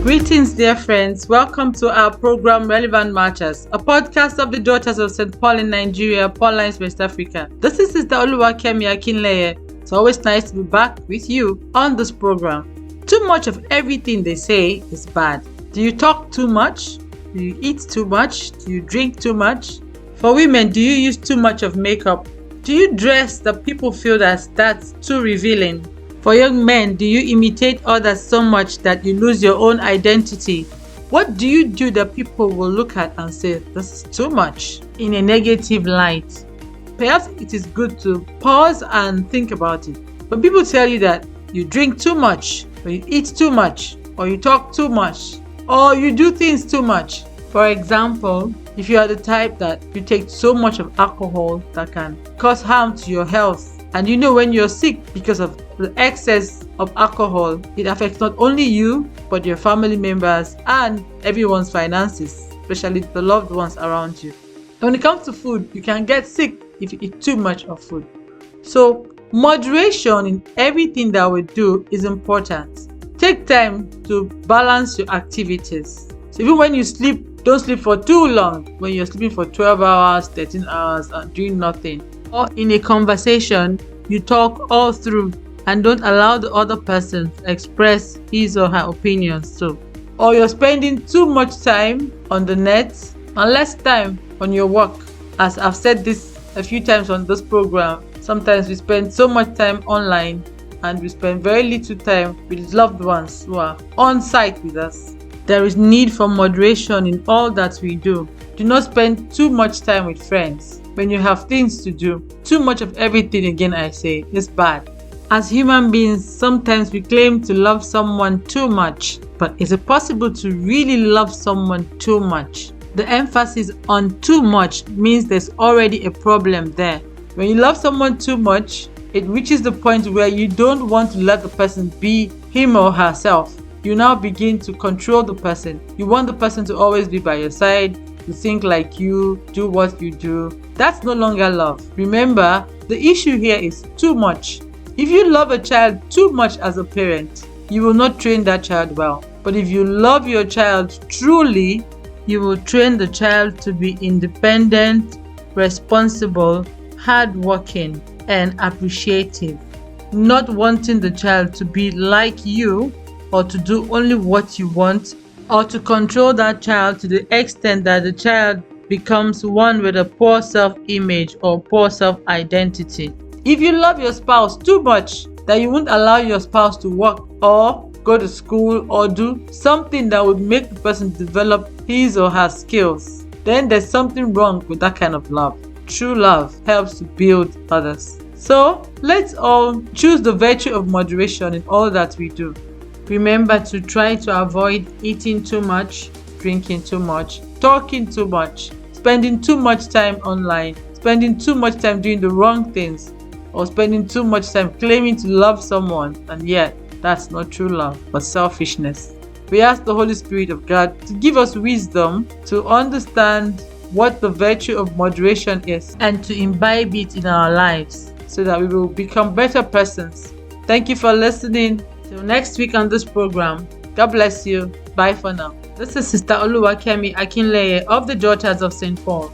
Greetings, dear friends. Welcome to our program Relevant Matters, a podcast of the Daughters of St. Paul in Nigeria, Pauline West Africa. This is Sister Oluwakemi Akinleye. It's always nice to be back with you on this program. Too much of everything they say is bad. Do you talk too much? Do you eat too much? Do you drink too much? For women, do you use too much of makeup? Do you dress that people feel that's too revealing? For young men, do you imitate others so much that you lose your own identity? What do you do that people will look at and say, this is too much, in a negative light? Perhaps it is good to pause and think about it. When people tell you that you drink too much, or you eat too much, or you talk too much, or you do things too much. For example, if you are the type that you take so much of alcohol that can cause harm to your health, and you know when you're sick because of the excess of alcohol, it affects not only you, but your family members and everyone's finances, especially the loved ones around you. And when it comes to food, you can get sick if you eat too much of food. So, moderation in everything that we do is important. Take time to balance your activities. So even when you sleep, don't sleep for too long. When you're sleeping for 12 hours, 13 hours, and doing nothing. Or in a conversation, you talk all through and don't allow the other person to express his or her opinions too. Or you're spending too much time on the net and less time on your work. As I've said this a few times on this program, sometimes we spend so much time online and we spend very little time with loved ones who are on site with us. There is need for moderation in all that we do. Do not spend too much time with friends when you have things to do. Too much of everything, again I say, is bad. As human beings, sometimes we claim to love someone too much, but is it possible to really love someone too much? The emphasis on too much means there's already a problem there. When you love someone too much, it reaches the point where you don't want to let the person be him or herself. You now begin to control the person. You want the person to always be by your side, to think like you, do what you do. That's no longer love. Remember, the issue here is too much. If you love a child too much as a parent, you will not train that child well. But if you love your child truly, you will train the child to be independent, responsible, hardworking, and appreciative. Not wanting the child to be like you, or to do only what you want, or to control that child to the extent that the child becomes one with a poor self-image or poor self-identity. If you love your spouse too much that you won't allow your spouse to work or go to school or do something that would make the person develop his or her skills, then there's something wrong with that kind of love. True love helps to build others. So let's all choose the virtue of moderation in all that we do. Remember to try to avoid eating too much, drinking too much, talking too much, spending too much time online, spending too much time doing the wrong things, or spending too much time claiming to love someone, and yet that's not true love, but selfishness. We ask the Holy Spirit of God to give us wisdom to understand what the virtue of moderation is and to imbibe it in our lives so that we will become better persons. Thank you for listening. Till next week on this program, God bless you. Bye for now. This is Sister Oluwakemi Akinleye of the Daughters of St. Paul.